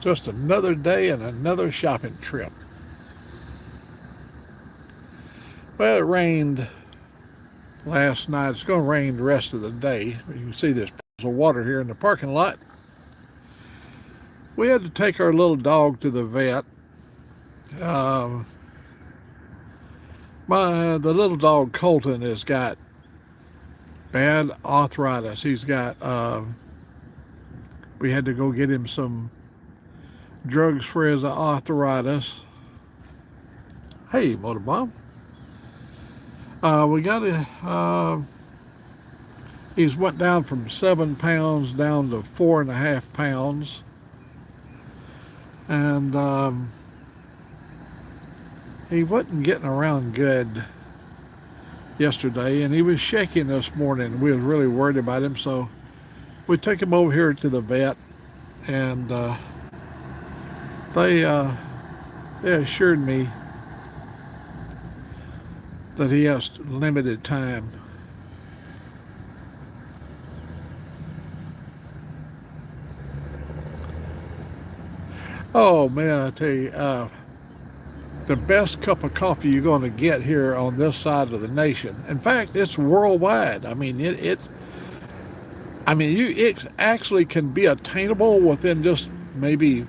Just another day and another shopping trip. Well, it rained last night. It's going to rain the rest of the day. You can see there's pools of water here in the parking lot. We had to take our little dog to the vet. Um, the little dog Colton has got bad arthritis. He's got. We had to go get him some drugs for his arthritis. Hey, Motorbomb. We got it. He's went down from 7 pounds down to 4.5 pounds, and he wasn't getting around good yesterday, and he was shaking this morning. We was really worried about him, so we took him over here to the vet, and they they assured me that he has limited time. Oh man, I tell you, the best cup of coffee you're going to get here on this side of the nation. In fact, it's worldwide. I mean, it actually can be attainable within just maybe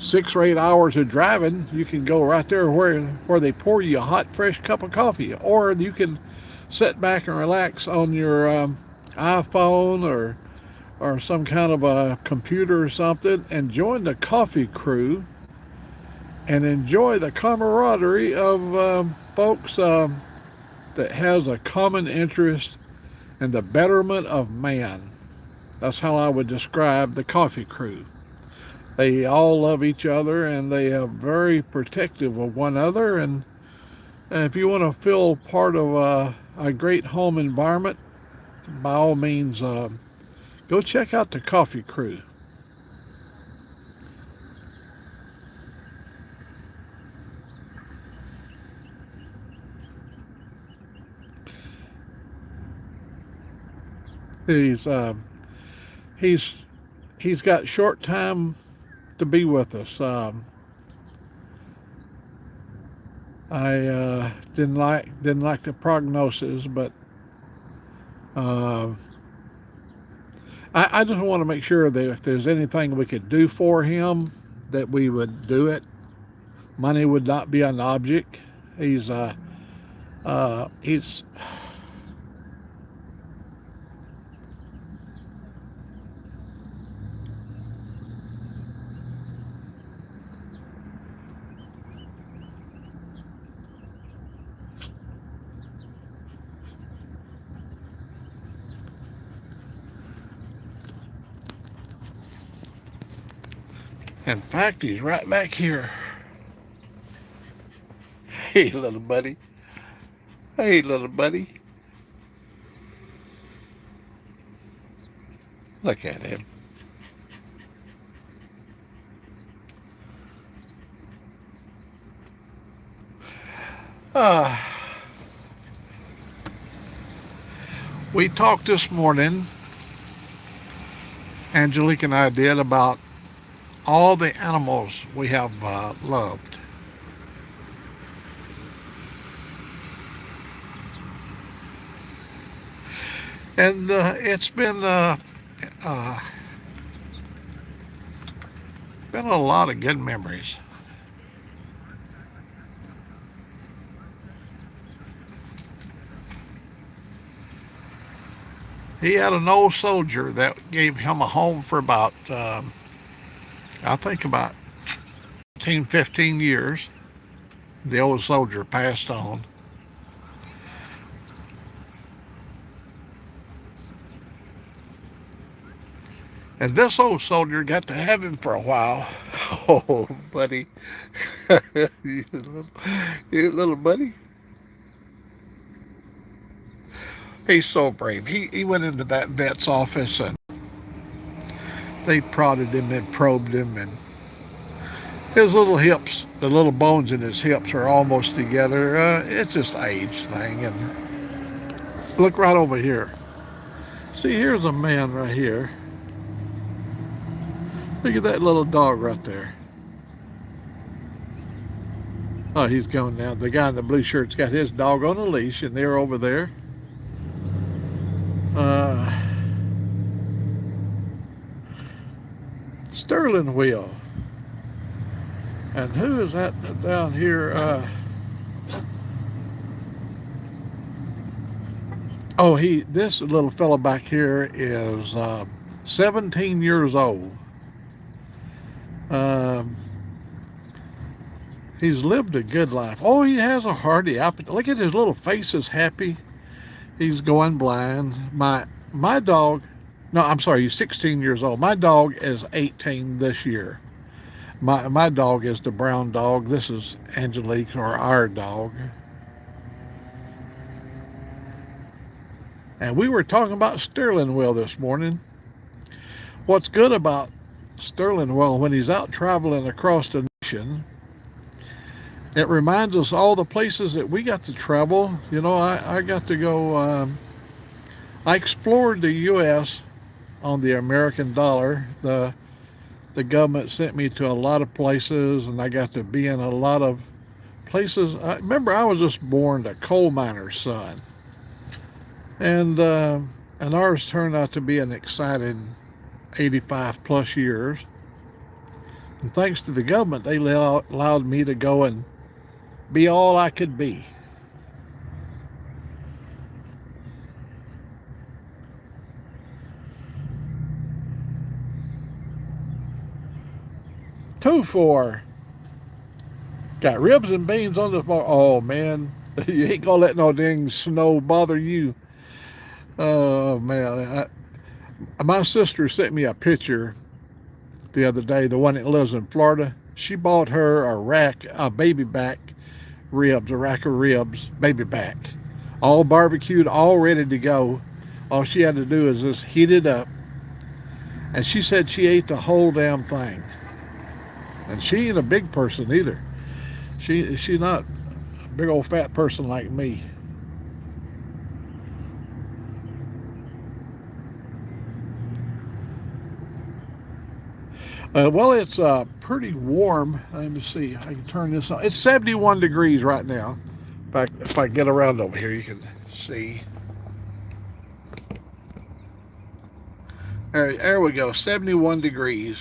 6 or 8 hours of driving. You can go right there where they pour you a hot, fresh cup of coffee, or you can sit back and relax on your iPhone or some kind of a computer or something and join the coffee crew and enjoy the camaraderie of folks that has a common interest in the betterment of man. That's how I would describe the coffee crew. They all love each other and they are very protective of one another. And if you want to feel part of a great home environment, by all means, go check out the coffee crew. He's he's he's got short time to be with us. I didn't like the prognosis, but uh, I just want to make sure that if there's anything we could do for him, that we would do it. Money would not be an object. He's in fact he's right back here. Hey, little buddy. Hey, little buddy. Look at him. Uh, we talked this morning, Angelique and I did, about all the animals we have loved. And uh, been a lot of good memories. He had an old soldier that gave him a home for about, I think, about 10, 15 years. The old soldier passed on. And this old soldier got to have him for a while. Oh, buddy. you little buddy. He's so brave. He went into that vet's office and they prodded him and probed him, and his little hips, the little bones in his hips are almost together. It's just age thing. And look right over here. See, here's a man right here Look at that little dog right there. Oh, he's gone now. The guy in the blue shirt's got his dog on a leash, and they're over there. Uh, Sterling wheel. And who is that down here? This little fellow back here is 17 years old. Um, he's lived a good life. Oh, he has a hearty appetite. Look at his little face is happy. He's going blind. My dog, no, I'm sorry, he's 16 years old. My dog is 18 this year. My dog is the brown dog. This is Angelique, or our dog. And we were talking about Sterling Will this morning. What's good about Sterling Will, when he's out traveling across the nation, it reminds us all the places that we got to travel. You know, I got to go, I explored the U.S. on the American dollar. The government sent me to a lot of places, and I got to be in a lot of places. Remember, I was just born a coal miner's son. And ours turned out to be an exciting 85 plus years. And thanks to the government, they allowed me to go and be all I could be. Two for got ribs and beans on the bar. Oh man, you ain't gonna let no dang snow bother you. Oh man, my sister sent me a picture the other day. The one that lives in Florida, she bought her a baby back ribs, a rack of ribs, baby back, all barbecued, all ready to go. All she had to do is just heat it up, and she said she ate the whole damn thing. And she ain't a big person either. She's not a big old fat person like me. Well, it's pretty warm. Let me see. I can turn this on. It's 71 degrees right now. If I get around over here, you can see. There we go. 71 degrees.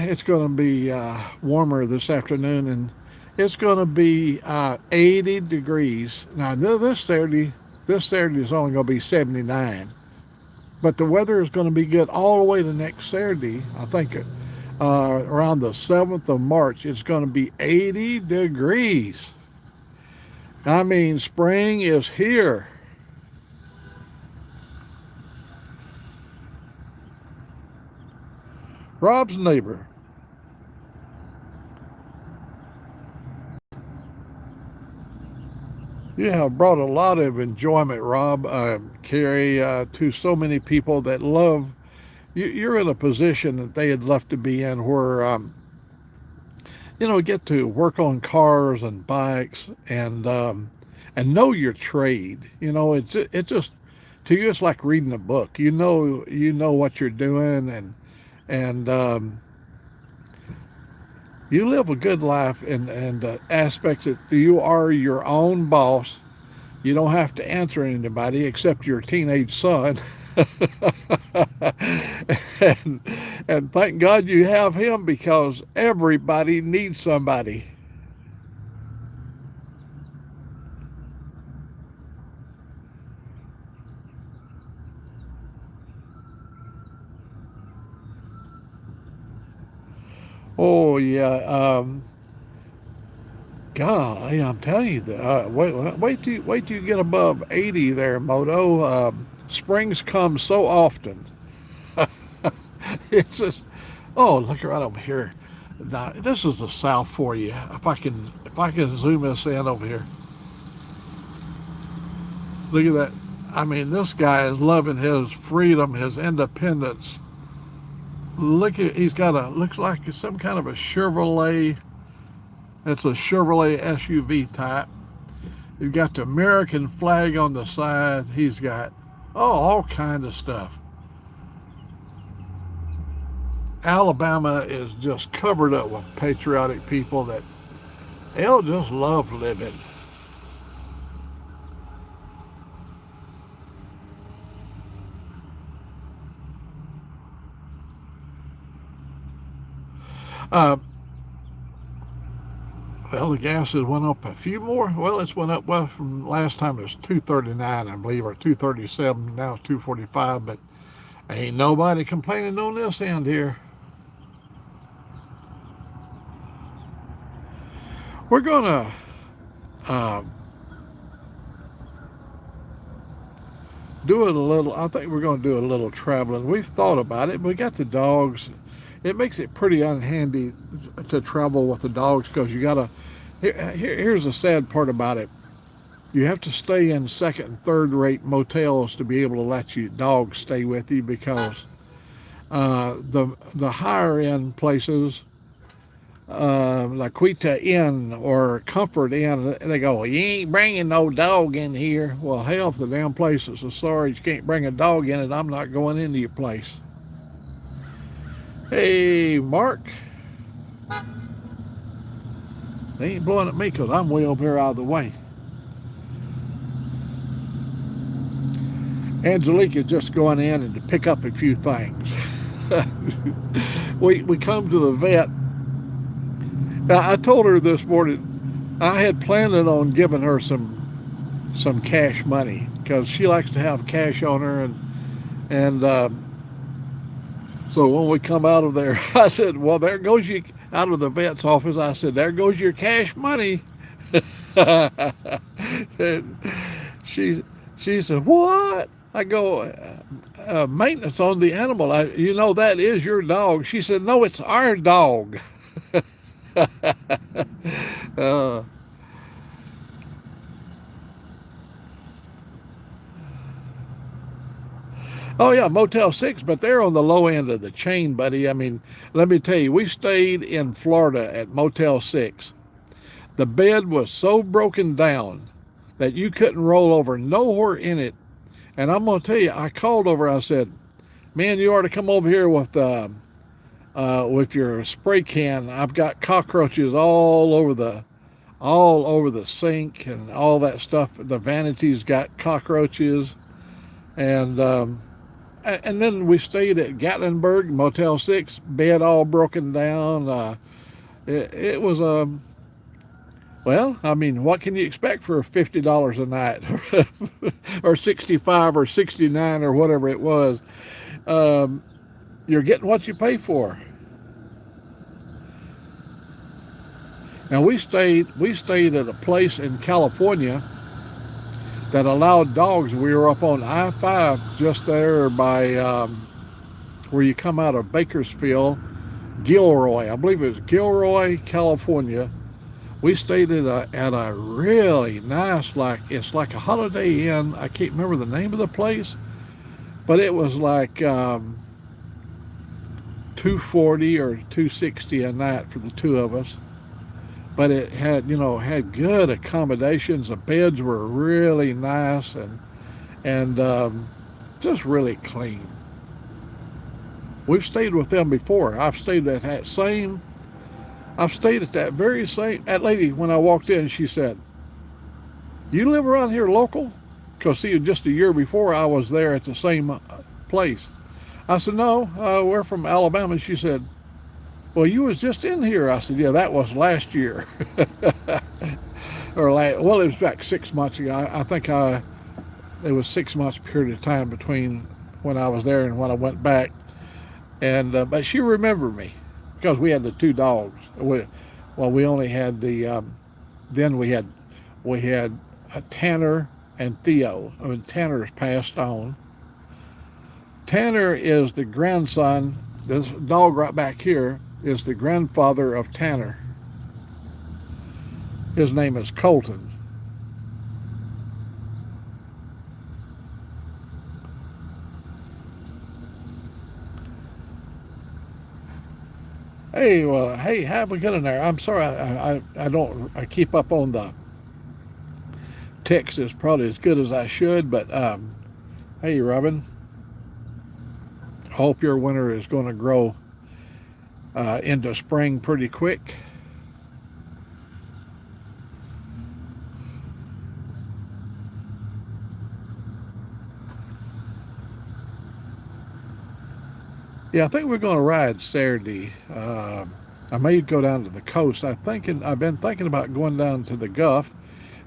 It's going to be warmer this afternoon, and it's going to be 80 degrees. Now, this Saturday is only going to be 79, but the weather is going to be good all the way to next Saturday. I think around the 7th of March, it's going to be 80 degrees. I mean, spring is here. Rob's neighbor. You have brought a lot of enjoyment, Rob, Carrie, to so many people that love you. You're in a position that they had love to be in, where get to work on cars and bikes, and know your trade. It just, to you, it's like reading a book. You know what you're doing, and you live a good life in the aspects that you are your own boss. You don't have to answer anybody except your teenage son. and, and thank God you have him, because everybody needs somebody. Oh yeah, golly, I'm telling you, wait till you get above 80 there, Moto. Springs come so often. It's just, oh, look right over here. Now, this is the South for you. If I can zoom this in over here, look at that. I mean, this guy is loving his freedom, his independence. He's got looks like it's some kind of a Chevrolet. It's a Chevrolet SUV type. He's got the American flag on the side. He's got all kind of stuff. Alabama is just covered up with patriotic people that they'll just love living. Uh, well, the gas has went up a few more. Well, it's went up well from last time it was 239, I believe, or 237. Now it's 245. But ain't nobody complaining on this end here. We're gonna um, do it a little. I think we're going to do a little traveling. We've thought about it. We got the dogs. It makes it pretty unhandy to travel with the dogs because you got to. Here's the sad part about it. You have to stay in second and third rate motels to be able to let you dogs stay with you because the higher end places like Quita Inn or Comfort Inn, they go, well, you ain't bringing no dog in here. Well, hell, if the damn place is so sorry you can't bring a dog in it, I'm not going into your place. Hey, Mark. They ain't blowing at me because I'm way over here out of the way. Angelique is just going in and to pick up a few things. we come to the vet. Now, I told her this morning I had planned on giving her some cash money because she likes to have cash on her, and so when we come out of there, I said, "Well, there goes you out of the vet's office." I said, "There goes your cash money." she she said, "What?" I go, "Maintenance on the animal. That is your dog." She said, "No, it's our dog." uh, oh yeah, Motel 6, but they're on the low end of the chain, buddy. I mean, let me tell you, we stayed in Florida at Motel 6. The bed was so broken down that you couldn't roll over nowhere in it. And I'm going to tell you, I called over, I said, "Man, you ought to come over here with your spray can. I've got cockroaches all over the sink and all that stuff. The vanity's got cockroaches." And then we stayed at Gatlinburg Motel 6, bed all broken down. It was well, I mean, what can you expect for $50 a night, or 65 or 69 or whatever it was? Um, you're getting what you pay for. Now we stayed at a place in California that allowed dogs. We were up on I-5 just there by where you come out of Bakersfield, Gilroy. I believe it was Gilroy, California. We stayed at a really nice, it's like a Holiday Inn. I can't remember the name of the place, but it was like 240 or 260 a night for the two of us. But it had good accommodations. The beds were really nice and just really clean. We've stayed with them before. I've stayed at that very same. That lady, when I walked in, she said, "You live around here local?" Because see, just a year before I was there at the same place. I said, "No, we're from Alabama." She said, "Well, you was just in here." I said, "Yeah, that was last year." Well, it was back 6 months ago. I think it was 6 months period of time between when I was there and when I went back. And but she remembered me because we had the two dogs. We only had then we had a Tanner and Theo. I mean, Tanner's passed on. Tanner is the grandson. This dog right back here is the grandfather of Tanner. His name is Colton. Hey, well, have a good in there. I'm sorry, I keep up on text is probably as good as I should, but hey, Robin, hope your winter is going to grow into spring pretty quick. Yeah, I think we're going to ride Saturday. I may go down to the coast. I've been thinking about going down to the Gulf,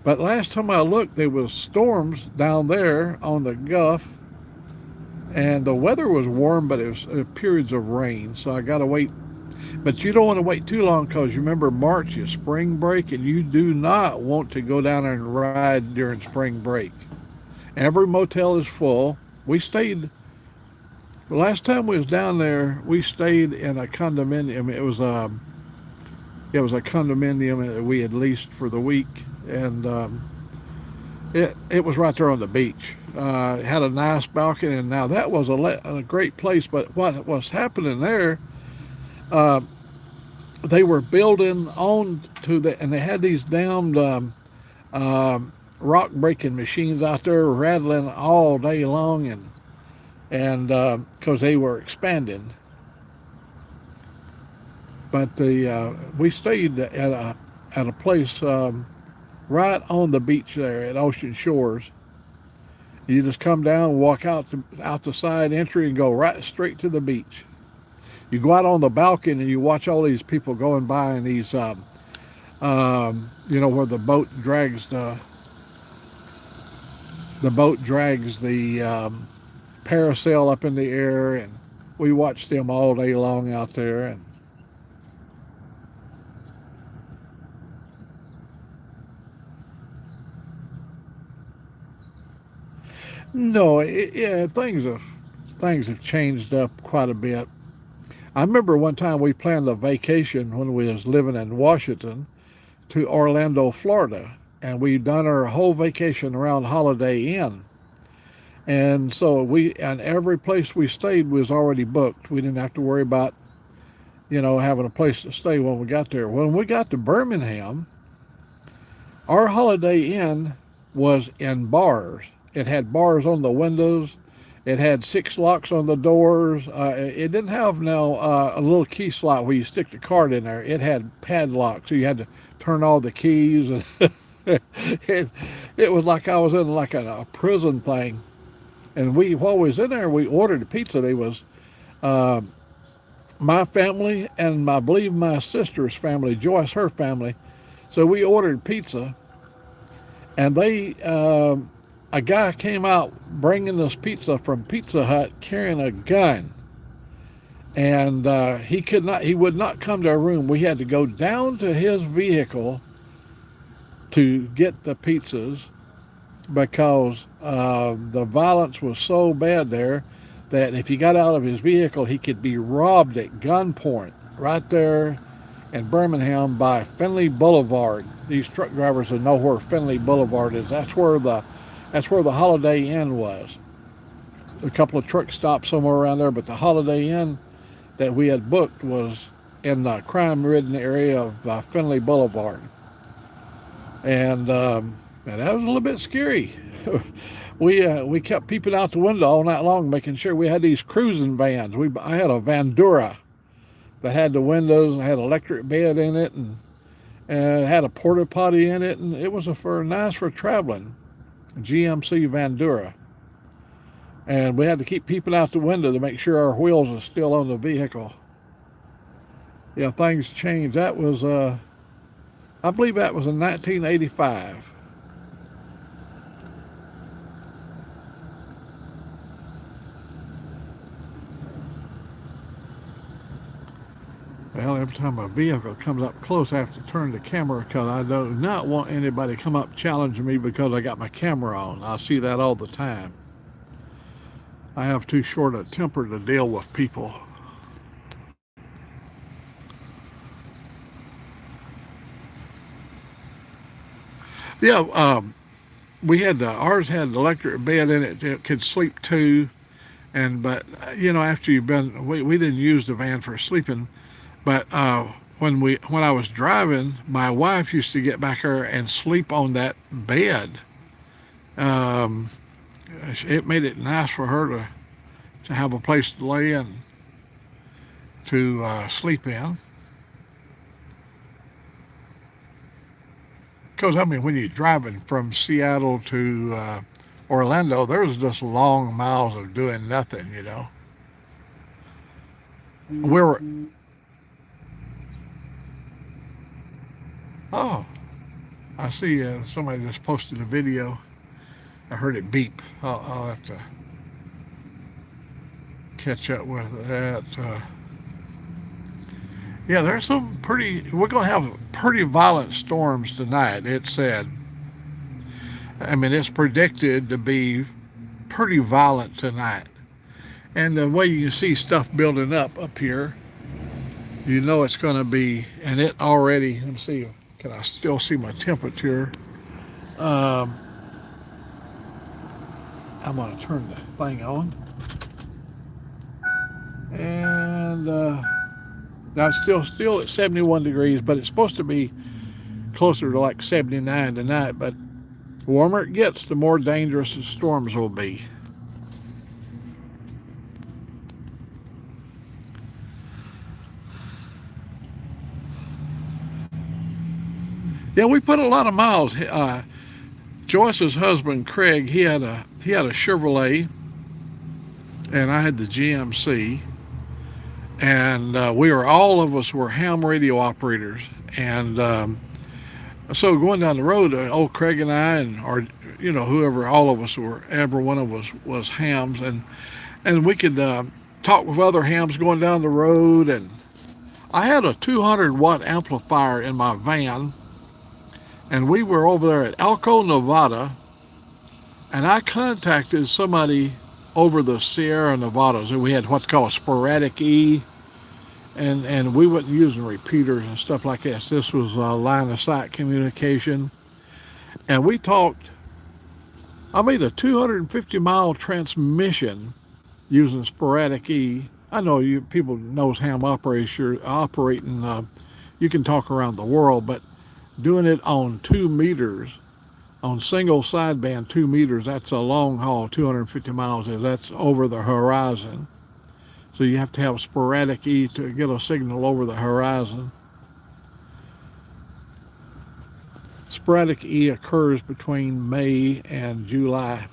but last time I looked, there was storms down there on the Gulf, and the weather was warm, but it was periods of rain. So I got to wait. But you don't want to wait too long because you remember March is spring break, and you do not want to go down there and ride during spring break. Every motel is full. We stayed The last time we was down there, we stayed in a condominium. It was a condominium that we had leased for the week, and it was right there on the beach. It had a nice balcony, and now that was a great place. But what was happening there, uh, they were building on to the, and they had these damned rock breaking machines out there rattling all day long, and because they were expanding. But the we stayed at a place right on the beach there at Ocean Shores. You just come down, walk out the side entry, and go right straight to the beach. You go out on the balcony and you watch all these people going by in these, where the boat drags the parasail up in the air, and we watched them all day long out there. And no, yeah, things have changed up quite a bit. I remember one time we planned a vacation when we was living in Washington to Orlando, Florida, and we done our whole vacation around Holiday Inn. And so and every place we stayed was already booked. We didn't have to worry about, having a place to stay when we got there. When we got to Birmingham, our Holiday Inn was in bars. It had bars on the windows. It had six locks on the doors. It didn't have now a little key slot where you stick the card in there. It had padlocks, so you had to turn all the keys. And it was like I was in like a prison thing. And while we was in there, we ordered a pizza. They was uh, my family and I believe my sister's family, Joyce, her family. So we ordered pizza, and a guy came out bringing us pizza from Pizza Hut carrying a gun, and he would not come to our room. We had to go down to his vehicle to get the pizzas because the violence was so bad there that if he got out of his vehicle, he could be robbed at gunpoint right there in Birmingham by Finley Boulevard. These truck drivers will know where Finley Boulevard is. That's where the Holiday Inn was. A couple of truck stops somewhere around there, but the Holiday Inn that we had booked was in the crime-ridden area of Finley Boulevard. And that was a little bit scary. We kept peeping out the window all night long, making sure we had these cruising vans. I had a Vandura that had the windows and had an electric bed in it, and it had a porta potty in it, and it was nice for traveling. GMC Vandura. And we had to keep peeping out the window to make sure our wheels are still on the vehicle. Yeah, things changed. I believe that was in 1985. Well, every time a vehicle comes up close, I have to turn the camera because I do not want anybody to come up challenging me because I got my camera on. I see that all the time. I have too short a temper to deal with people. Yeah, ours had an electric bed in it that could sleep two, but after we didn't use the van for sleeping, but when I was driving, my wife used to get back there and sleep on that bed. Um, it made it nice for her to have a place to lay and to sleep in. Because, I mean, when you're driving from Seattle to Orlando, there's just long miles of doing nothing, you know. We were, oh, I see somebody just posted a video. I heard it beep. I'll have to catch up with that. Yeah, there's some pretty, we're going to have pretty violent storms tonight, it said. I mean, it's predicted to be pretty violent tonight. And the way you can see stuff building up here, you know it's going to be, and it already, let me see, can I still see my temperature? Um, I'm going to turn the thing on. And now it's still at 71 degrees, but it's supposed to be closer to like 79 tonight. But the warmer it gets, the more dangerous the storms will be. Yeah, we put a lot of miles. Joyce's husband Craig, he had a Chevrolet, and I had the GMC, and all of us were ham radio operators, and so going down the road, old Craig and I, and our, whoever, all of us were, every one of us was hams, and we could talk with other hams going down the road, and I had a 200-watt amplifier in my van, and we were over there at Elko, Nevada, and I contacted somebody over the Sierra Nevadas, and we had what's called sporadic E, and we wasn't using repeaters and stuff like this. This was line of sight communication, and we talked. I made a 250-mile transmission using sporadic E. I know you people knows ham operating. You can talk around the world, but doing it on 2 meters, on single sideband 2 meters, that's a long haul. 250 miles that's over the horizon. So you have to have sporadic E to get a signal over the horizon. Sporadic E occurs between May and July.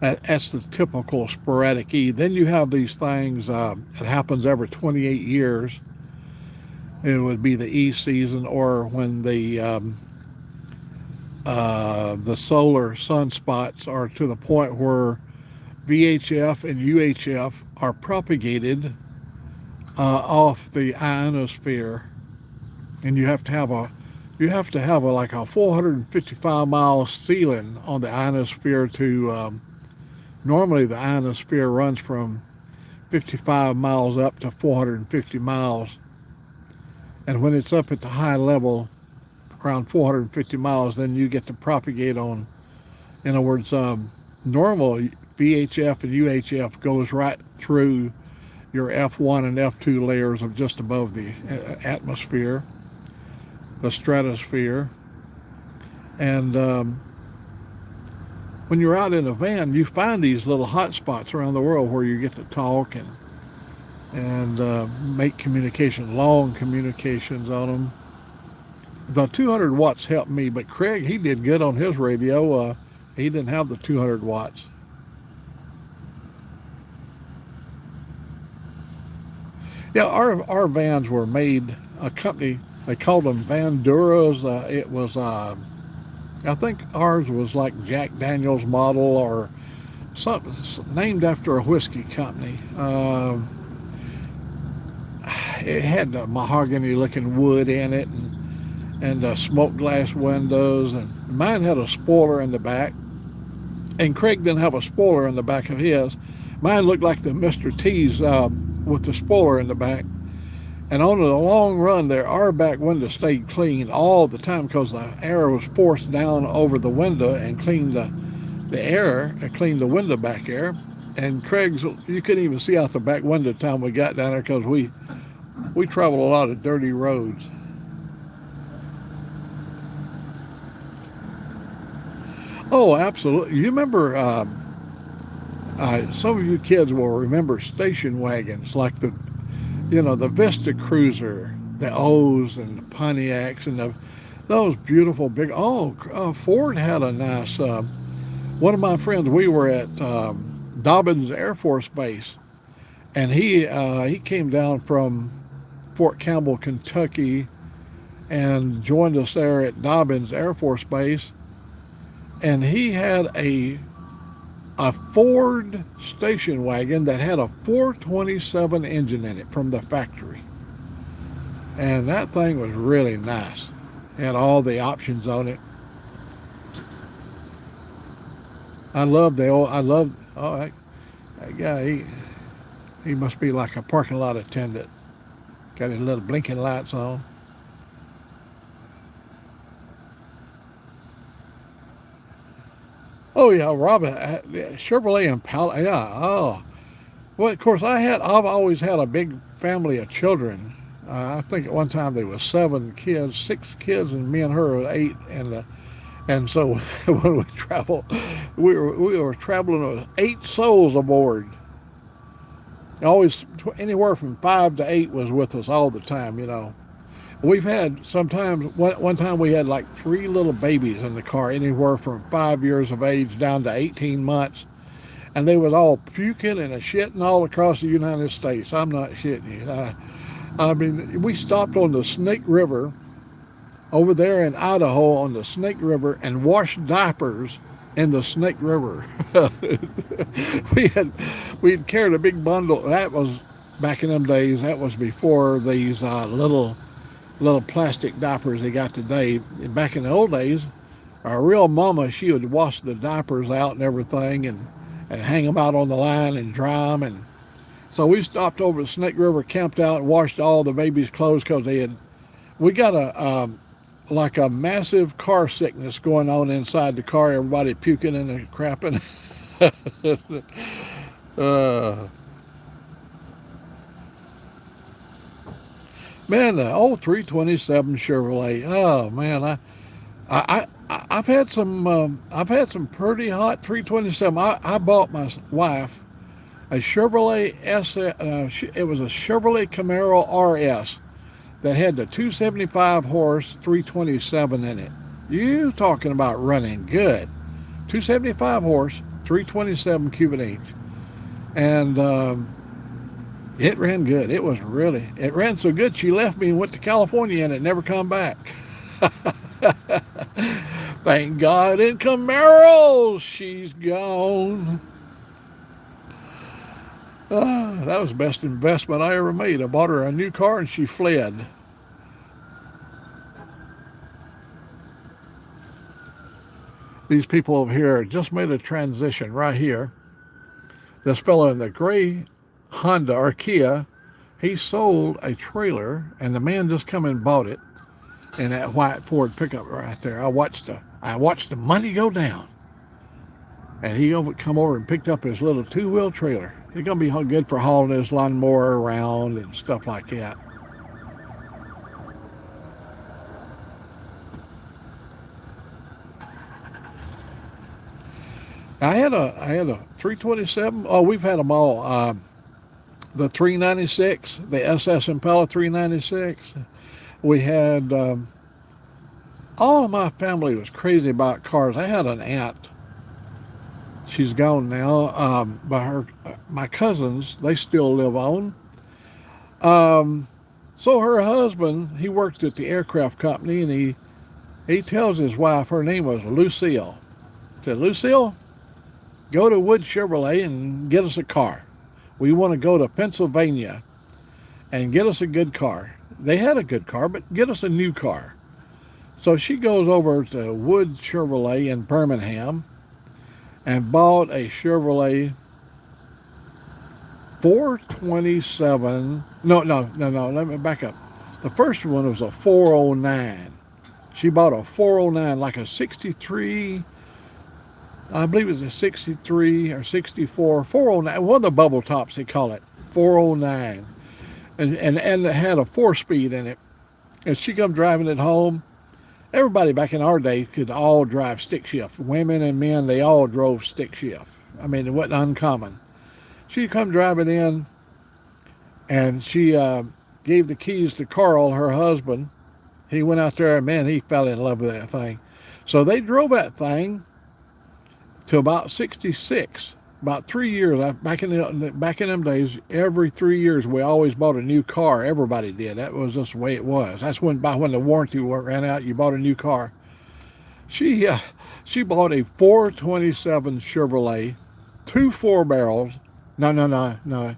That's the typical sporadic E. Then you have these things, it happens every 28 years. It would be the E season, or when the solar sunspots are to the point where VHF and UHF are propagated off the ionosphere, and you have to have like a 455-mile ceiling on the ionosphere to. Normally, the ionosphere runs from 55 miles up to 450 miles, and when it's up at the high level, around 450 miles, then you get to propagate on. In other words, normal VHF and UHF goes right through your F1 and F2 layers of just above the atmosphere, the stratosphere, and when you're out in a van, you find these little hot spots around the world where you get to talk and make communication, long communications on them. The 200 watts helped me, but Craig, he did good on his radio. He didn't have the 200 watts. Yeah, our vans were made, a company, they called them Vanduras. It was, I think ours was like Jack Daniels model or something, named after a whiskey company. It had mahogany looking wood in it, and smoked glass windows, and mine had a spoiler in the back, and Craig didn't have a spoiler in the back of his. Mine looked like the Mr. T's with the spoiler in the back. And on the long run there, our back window stayed clean all the time because the air was forced down over the window and cleaned the air, and cleaned the window back air. And Craig's, you couldn't even see out the back window the time we got down there because we traveled a lot of dirty roads. Oh, absolutely. You remember, some of you kids will remember station wagons like the Vista Cruiser, the O's and the Pontiacs and those beautiful big. Oh, Ford had a nice. One of my friends, we were at Dobbins Air Force Base, and he came down from Fort Campbell, Kentucky, and joined us there at Dobbins Air Force Base, and he had a Ford station wagon that had a 427 engine in it from the factory. And that thing was really nice. Had all the options on it. I love, oh, that guy, he must be like a parking lot attendant. Got his little blinking lights on. Oh, yeah, Robin, Chevrolet Impala, yeah, oh. Well, of course, I've always had a big family of children. I think at one time there was 7 kids, 6 kids, and me and her were 8. And so when we travel, we were traveling with 8 souls aboard. Always anywhere from 5 to 8 was with us all the time. We've had sometimes one time we had like 3 little babies in the car, anywhere from 5 years of age down to 18 months, and they was all puking and shitting all across the United States. I'm not shitting you. I mean, we stopped on the Snake River over there in Idaho on the Snake River and washed diapers in the Snake River. we had we'd carried a big bundle. That was back in them days. That was before these little plastic diapers they got today. Back in the old days, our real mama, she would wash the diapers out and everything, and hang them out on the line and dry them. And so we stopped over the Snake River, camped out, and washed all the babies' clothes because we got like a massive car sickness going on inside the car. Everybody puking and crapping. uh, Man, the old 327 Chevrolet. Oh man, I've had some pretty hot 327. I bought my wife a Chevrolet S. It was a Chevrolet Camaro RS that had the 275 horse 327 in it. You talking about running good? 275 horse, 327 cubic inch, and it ran good. It ran so good she left me and went to California and it never come back. Thank God in Camaros she's gone. That was the best investment I ever made. I bought her a new car and she fled. These people over here just made a transition right here. This fellow in the gray Honda or Kia, he sold a trailer and the man just come and bought it in that white Ford pickup right there. I watched the money go down. And he come over and picked up his little 2-wheel trailer. It's gonna be good for hauling his lawnmower around and stuff like that. I had a 327. Oh, we've had them all. The 396, the SS Impala 396. We had all of my family was crazy about cars. I had an aunt. She's gone now, but my cousins, they still live on. Um, so her husband, he worked at the aircraft company, and he tells his wife, her name was Lucille. He said, Lucille, go to Wood Chevrolet and get us a car. We want to go to Pennsylvania and get us a good car. They had a good car, but get us a new car. So she goes over to Wood Chevrolet in Birmingham and bought a Chevrolet 427. No, let me back up. The first one was a 409. She bought a 409, like a 63, I believe it was a 63 or 64, 409, one of the bubble tops they call it, 409. And it had a 4-speed in it. And she come driving it home, everybody back in our day could all drive stick shift. Women and men, they all drove stick shift. I mean, it wasn't uncommon. She'd come driving in, and she gave the keys to Carl, her husband. He went out there, and man, he fell in love with that thing. So they drove that thing to about 66. About 3 years back in them days, every 3 years we always bought a new car. Everybody did. That was just the way it was. That's when the warranty ran out, you bought a new car. She uh, she bought a 427 Chevrolet, two four barrels. No, no, no, no.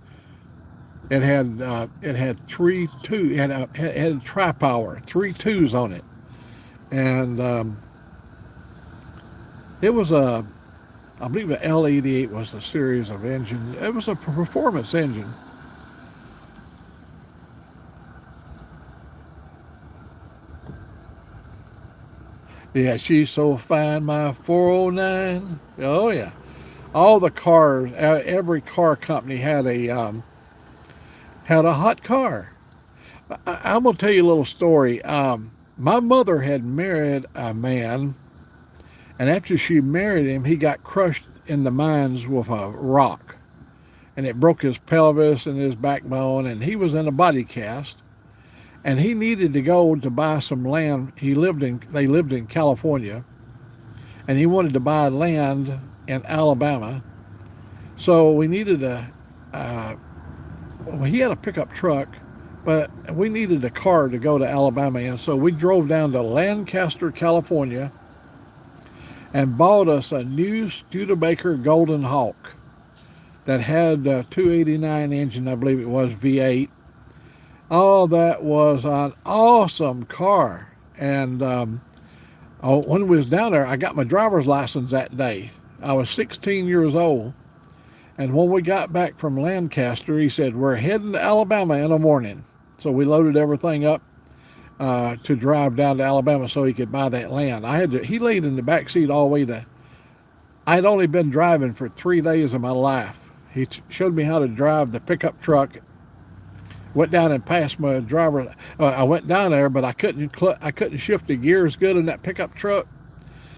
It had three two. It had tri-power, three twos on it, and it was a, I believe the L88 was the series of engine. It was a performance engine. Yeah, she's so fine, my 409. Oh yeah, all the cars, every car company had a hot car. I'm gonna tell you a little story. My mother had married a man, and after she married him, he got crushed in the mines with a rock, and it broke his pelvis and his backbone, and he was in a body cast. And he needed to go to buy some land. They lived in California, and he wanted to buy land in Alabama. So we needed well, he had a pickup truck, but we needed a car to go to Alabama in. So we drove down to Lancaster, California, and bought us a new Studebaker Golden Hawk that had a 289 engine, I believe it was V8. Oh, that was an awesome car. And when we was down there, I got my driver's license that day. I was 16 years old. And when we got back from Lancaster, he said, we're heading to Alabama in the morning. So we loaded everything up to drive down to Alabama so he could buy that land. He laid in the back seat all the way to, I'd only been driving for 3 days of my life. He showed me how to drive the pickup truck. Went down and passed my driver. I went down there, but I couldn't shift the gears good in that pickup truck.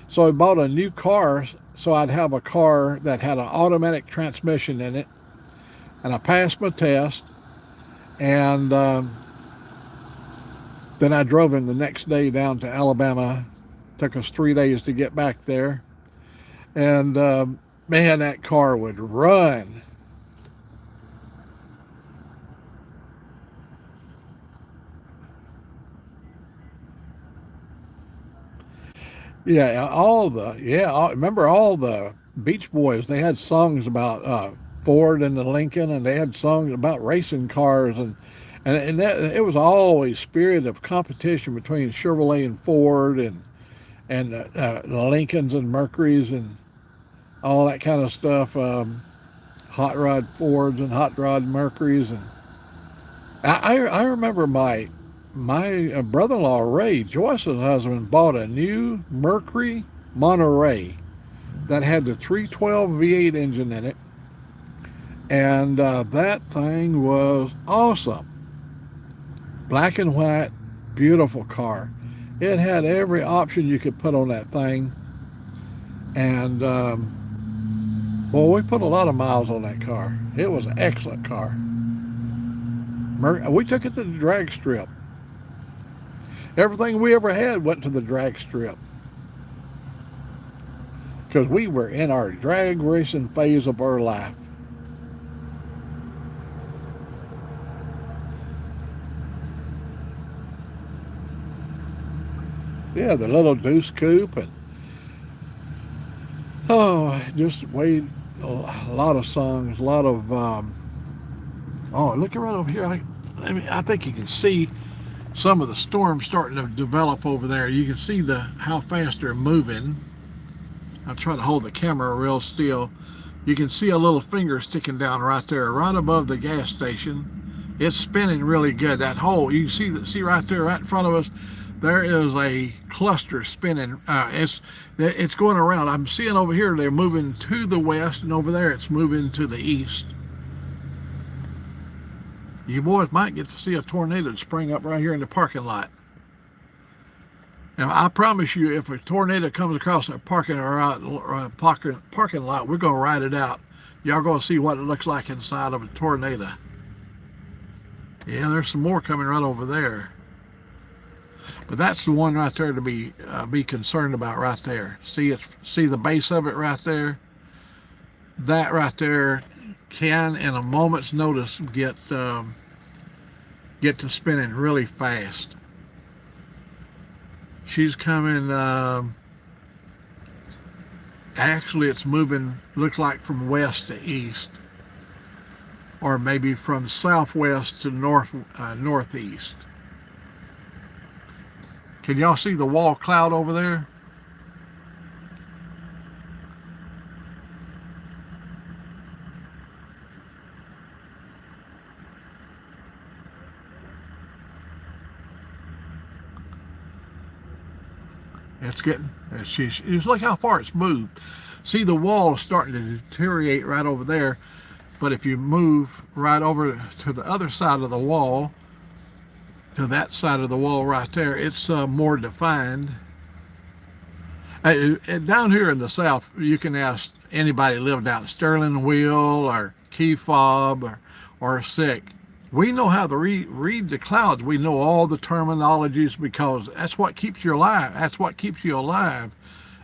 So I bought a new car, so I'd have a car that had an automatic transmission in it. And I passed my test, and then I drove him the next day down to Alabama. Took us 3 days to get back there, and man, that car would run. Remember all the Beach Boys? They had songs about Ford and the Lincoln, and they had songs about racing cars, and it was always spirit of competition between Chevrolet and Ford, and the Lincolns and Mercurys and all that kind of stuff. Hot rod Fords and hot rod Mercurys, and I remember my brother-in-law Ray, Joyce's husband, bought a new Mercury Monterey that had the 312 V8 engine in it, and that thing was awesome. Black and white, beautiful car. It had every option you could put on that thing, and boy, we put a lot of miles on that car. It was an excellent car. We took it to the drag strip. Everything we ever had went to the drag strip because we were in our drag racing phase of our life. Yeah, the little Deuce Coupe, and just way a lot of songs, a lot of look right over here. I think you can see some of the storms starting to develop over there. You can see how fast they're moving. I'll try to hold the camera real still. You can see a little finger sticking down right there, right above the gas station. It's spinning really good. That hole, you can see right there, right in front of us, there is a cluster spinning. It's going around. I'm seeing over here they're moving to the west, and over there it's moving to the east. You boys might get to see a tornado spring up right here in the parking lot. Now, I promise you, if a tornado comes across a parking lot, we're going to ride it out. Y'all going to see what it looks like inside of a tornado. Yeah, there's some more coming right over there. But that's the one right there to be concerned about right there. See the base of it right there? That right there can, in a moment's notice, get to spinning really fast. She's coming. Actually, it's moving. Looks like from west to east, or maybe from southwest to northeast. Can y'all see the wall cloud over there? It's getting, look how far it's moved. See, the wall is starting to deteriorate right over there. But if you move right over to the other side of the wall, to that side of the wall right there, it's more defined. And down here in the south, you can ask anybody living down Sterling Wheel or Key Fob or Sick. We know how to read the clouds. We know all the terminologies because that's what keeps you alive. That's what keeps you alive,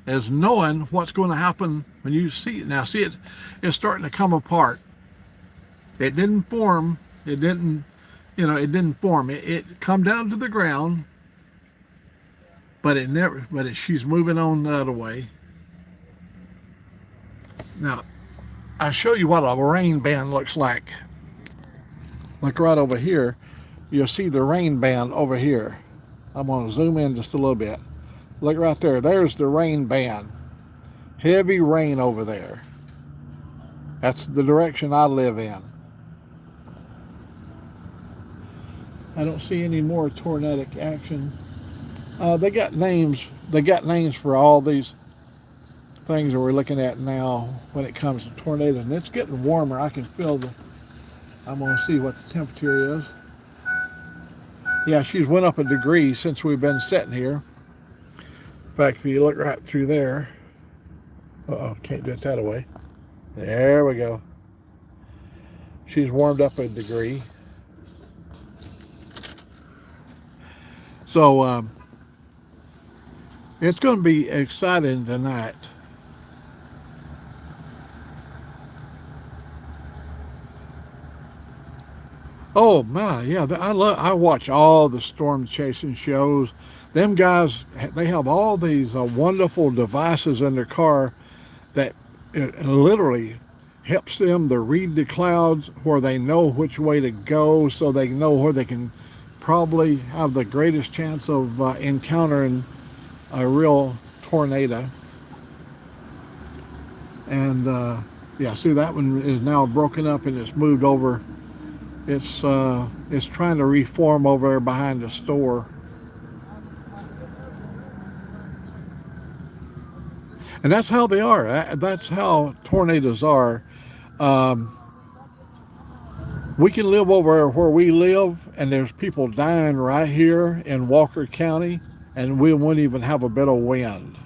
is knowing what's going to happen when you see it. Now, see it, it's starting to come apart. It didn't form. It didn't form. It come down to the ground, but it never. But she's moving on the other way. Now, I'll show you what a rain band looks like. Like right over here, you'll see the rain band over here. I'm going to zoom in just a little bit. Look right there. There's the rain band. Heavy rain over there. That's the direction I live in. I don't see any more tornadic action. They got names. They got names for all these things that we're looking at now when it comes to tornadoes. And it's getting warmer. I can feel the... I'm going to see what the temperature is. Yeah, she's went up a degree since we've been sitting here. In fact, if you look right through there. Uh-oh, can't do it that way. There we go. She's warmed up a degree. So, it's going to be exciting tonight. Oh my, yeah, I watch all the storm chasing shows. Them guys, they have all these wonderful devices in their car that it literally helps them to read the clouds where they know which way to go, so they know where they can probably have the greatest chance of encountering a real tornado. And yeah, see, that one is now broken up and it's moved over. It's trying to reform over there behind the store. And that's how they are. That's how tornadoes are. We can live over where we live, and there's people dying right here in Walker County, and we wouldn't even have a bit of wind.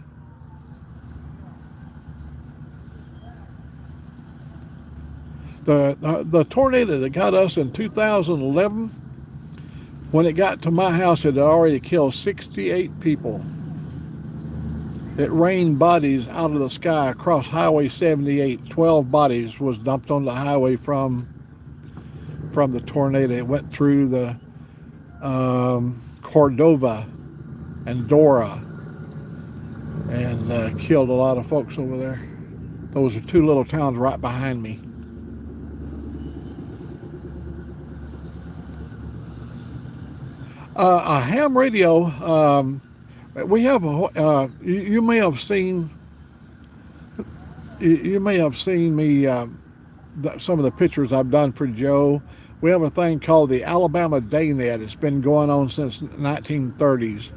The tornado that got us in 2011, when it got to my house, it had already killed 68 people. It rained bodies out of the sky across Highway 78. 12 bodies was dumped on the highway from the tornado. It went through the Cordova and Dora and killed a lot of folks over there. Those are two little towns right behind me. A ham radio. We have you may have seen. You may have seen me. Some of the pictures I've done for Joe. We have a thing called the Alabama Daynet. It's been going on since 1930s.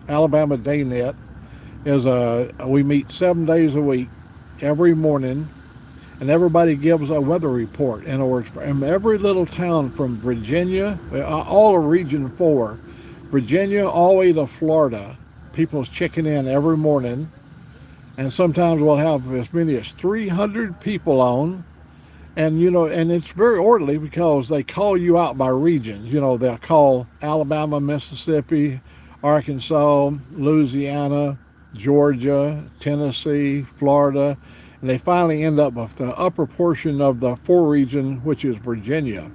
Alabama Daynet is we meet 7 days a week, every morning, and everybody gives a weather report. In other words, from every little town from Virginia, all of Region 4, Virginia all the way to Florida, people's checking in every morning, and sometimes we'll have as many as 300 people on. And and it's very orderly because they call you out by regions. They'll call Alabama, Mississippi, Arkansas, Louisiana, Georgia, Tennessee, Florida, and they finally end up with the upper portion of the four region, which is Virginia.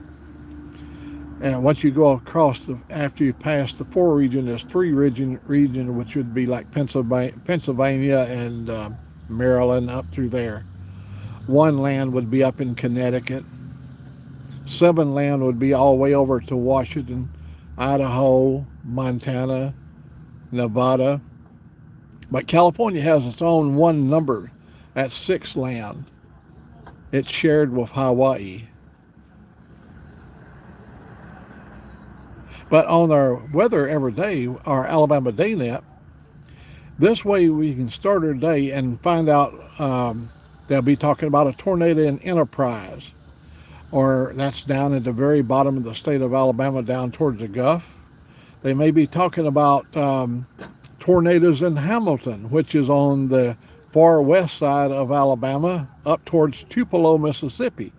And once you go across after you pass the four region, there's three region, which would be like Pennsylvania and Maryland up through there. One land would be up in Connecticut. Seven land would be all the way over to Washington, Idaho, Montana, Nevada. But California has its own one number. That's six land. It's shared with Hawaii. But on our weather every day, our Alabama DayNet, this way we can start our day and find out. They'll be talking about a tornado in Enterprise, or that's down at the very bottom of the state of Alabama, down towards the Gulf. They may be talking about tornadoes in Hamilton, which is on the far west side of Alabama, up towards Tupelo, Mississippi.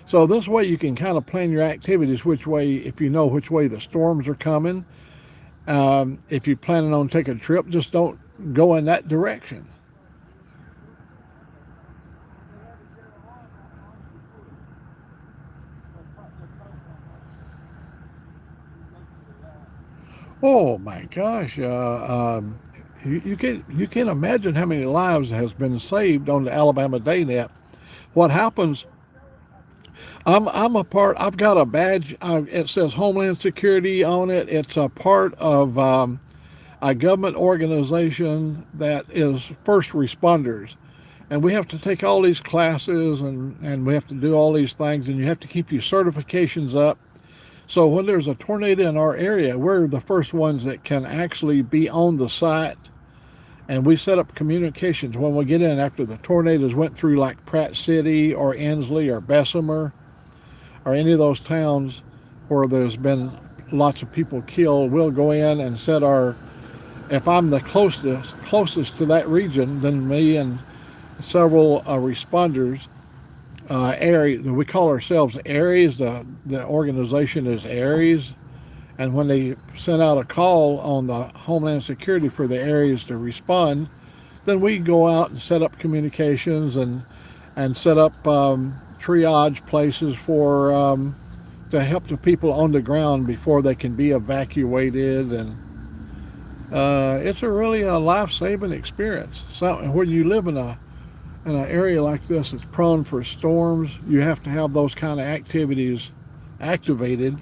So this way you can kind of plan your activities which way, if you know which way the storms are coming. If you're planning on taking a trip, just don't go in that direction. Oh my gosh! You can imagine how many lives has been saved on the Alabama DayNet. What happens? I'm a part. I've got a badge. It says Homeland Security on it. It's a part of a government organization that is first responders, and we have to take all these classes and we have to do all these things, and you have to keep your certifications up. So when there's a tornado in our area, we're the first ones that can actually be on the site, and we set up communications when we get in after the tornadoes went through, like Pratt City or Inslee or Bessemer or any of those towns where there's been lots of people killed. We'll go in and set our, if I'm the closest to that region, then me and several responders, Aries, we call ourselves Aries. The organization is Aries, and when they send out a call on the Homeland Security for the Aries to respond, then we go out and set up communications and set up triage places for to help the people on the ground before they can be evacuated. And it's really a life-saving experience. So when you live in an area like this that's prone for storms, you have to have those kind of activities activated.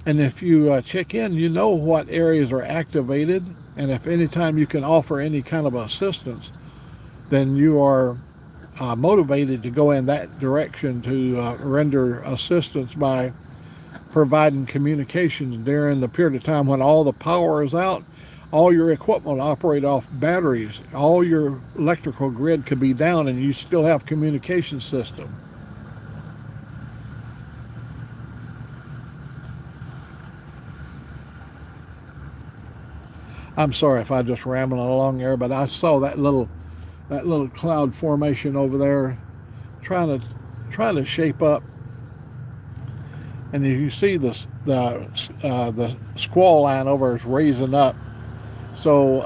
And if you check in, you know what areas are activated, and if any time you can offer any kind of assistance, then you are motivated to go in that direction to render assistance by providing communications during the period of time when all the power is out. All your equipment will operate off batteries. All your electrical grid could be down, and you still have communication system. I'm sorry if I just rambling along there, but I saw that little cloud formation over there, trying to shape up. And you see the squall line over is raising up. So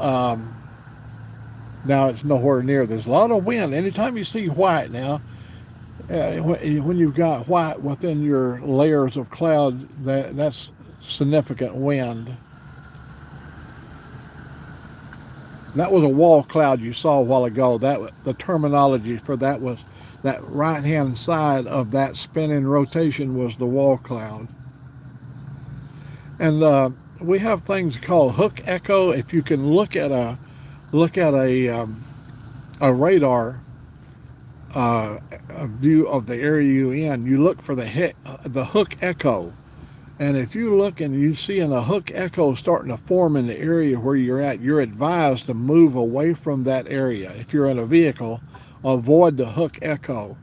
now it's nowhere near. There's a lot of wind. Anytime you see white now, when you've got white within your layers of cloud, that's significant wind. That was a wall cloud you saw a while ago. The terminology for that was that right-hand side of that spinning rotation was the wall cloud. And we have things called hook echo. If you can look at a radar a view of the area you're in, you look for the hook echo. And if you look and you see a hook echo starting to form in the area where you're at, you're advised to move away from that area. If you're in a vehicle, avoid the hook echo,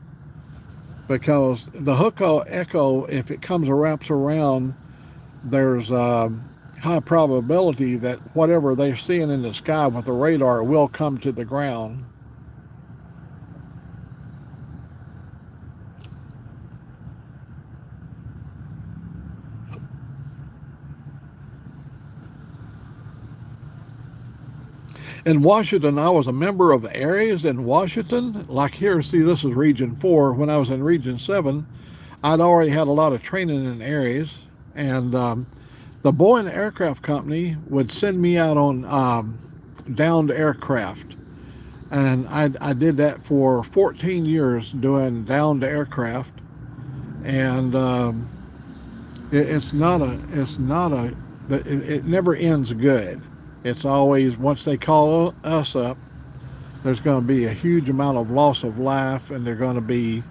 because the hook echo, if it wraps around, there's high probability that whatever they're seeing in the sky with the radar will come to the ground. In Washington, I was a member of the areas in Washington. Like here, see, this is Region 4. When I was in Region 7, I'd already had a lot of training in areas. And the Boeing Aircraft Company would send me out on downed aircraft. And I did that for 14 years doing downed aircraft. And it never ends good. It's always, once they call us up, there's going to be a huge amount of loss of life, and there's going to be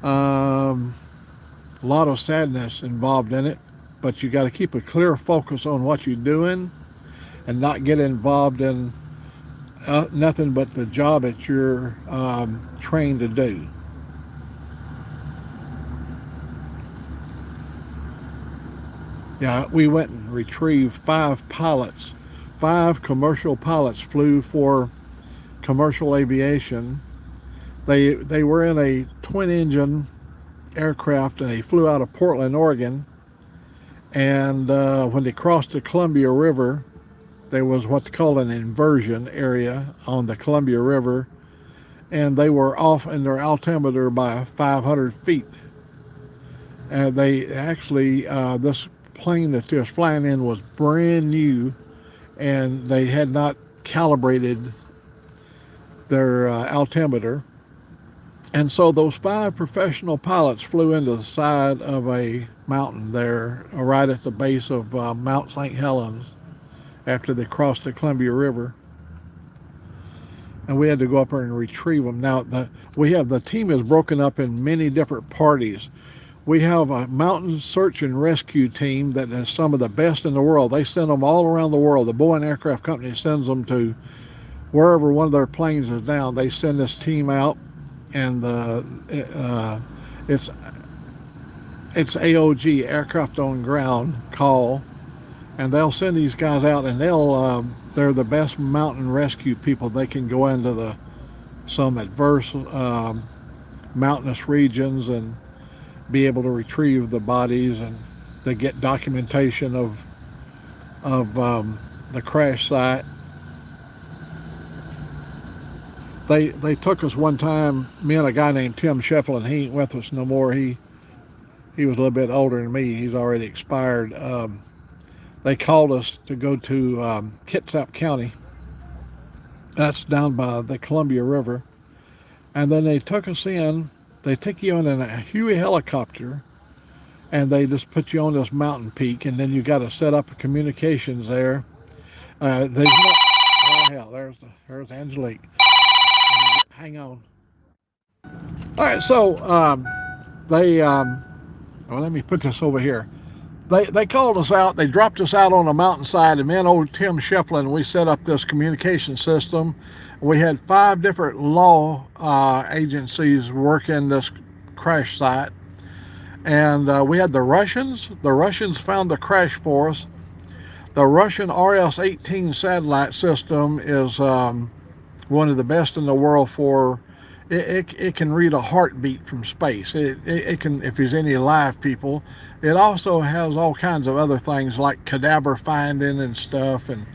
a lot of sadness involved in it. But you got to keep a clear focus on what you're doing and not get involved in nothing but the job that you're trained to do. Yeah, we went and retrieved 5 pilots. 5 commercial pilots flew for commercial aviation. They were in a twin-engine aircraft, and they flew out of Portland, Oregon. And when they crossed the Columbia River, there was what's called an inversion area on the Columbia River, and they were off in their altimeter by 500 feet. And they actually, this plane that they was flying in was brand new, and they had not calibrated their altimeter. And so those 5 professional pilots flew into the side of a mountain there, right at the base of Mount St. Helens, after they crossed the Columbia River. And we had to go up there and retrieve them. Now, the team is broken up in many different parties. We have a mountain search and rescue team that is some of the best in the world. They send them all around the world. The Boeing Aircraft Company sends them to wherever one of their planes is down. They send this team out, and it's AOG, Aircraft on Ground call, and they'll send these guys out, and they're the best mountain rescue people. They can go into some adverse mountainous regions and be able to retrieve the bodies, and they get documentation of the crash site. They took us one time, me and a guy named Tim Shefflin. He ain't with us no more. He was a little bit older than me. He's already expired. They called us to go to Kitsap County. That's down by the Columbia River. And then they took us in. They take you in a Huey helicopter, and they just put you on this mountain peak, and then you got to set up communications there. Oh hell, there's Angelique. Hang on. All right, so let me put this over here. They called us out. They dropped us out on a mountainside, and me and old Tim Shefflin, we set up this communication system. We had 5 different law agencies working this crash site, and we had the Russians. The Russians found the crash for us. The Russian RS-18 satellite system is one of the best in the world for it can read a heartbeat from space. It can, if there's any live people. It also has all kinds of other things like cadaver finding and stuff, and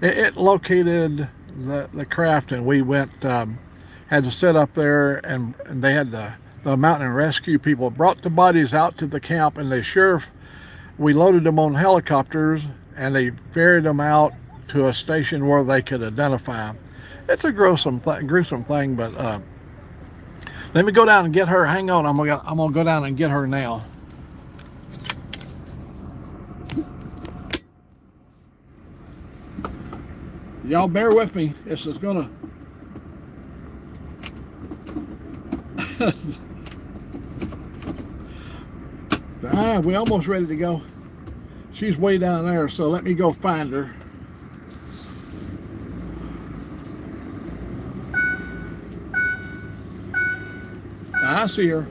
it located the craft, and we went had to sit up there, and they had the mountain rescue people brought the bodies out to the camp, and we loaded them on helicopters, and they ferried them out to a station where they could identify them. It's a gruesome thing, but let me go down and get her. Hang on, I'm gonna go down and get her now. Y'all bear with me. This is gonna we're almost ready to go. She's way down there, so let me go find her. I see her.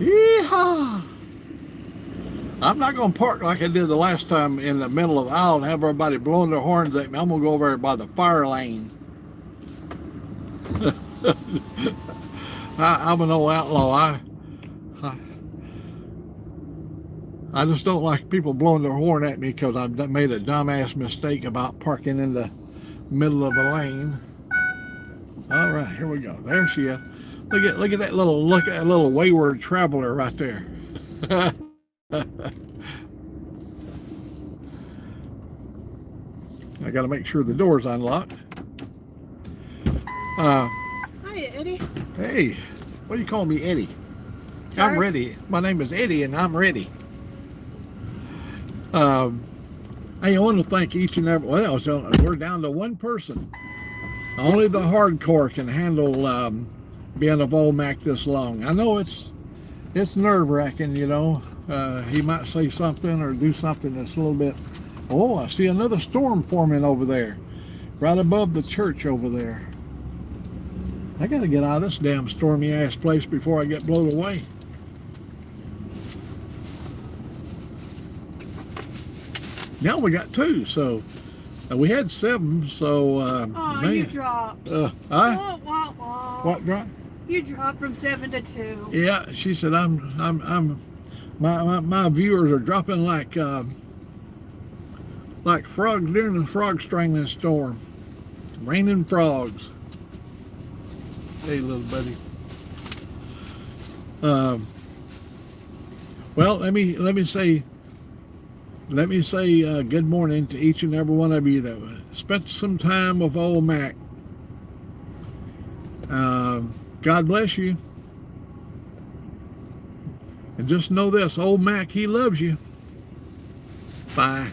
Yeehaw! I'm not going to park like I did the last time in the middle of the aisle and have everybody blowing their horns at me. I'm going to go over there by the fire lane. I'm an old outlaw. I just don't like people blowing their horn at me because I've made a dumbass mistake about parking in the middle of a lane. All right, here we go. There she is. Look at that little wayward traveler right there. I got to make sure the door's unlocked. Hi, Eddie. Hey, what do you call me, Eddie? Sorry? I'm ready. My name is Eddie, and I'm ready. Hey, I want to thank each and every. Well, we're down to one person. Only the hardcore can handle being of Old Mack this long. I know it's nerve-wracking, you know. He might say something or do something that's a little bit. Oh, I see another storm forming over there, right above the church over there. I got to get out of this damn stormy ass place before I get blown away. Now we got 2, so we had 7. So Oh, man. you dropped. Huh? Wah, wah, wah. What dropped? You dropped from 7 to 2. Yeah, she said my viewers are dropping like frogs during the frog strangling storm. Raining frogs. Hey, little buddy. Well, let me say good morning to each and every one of you that spent some time with Old Mack. God bless you. And just know this, Old Mack, he loves you. Bye.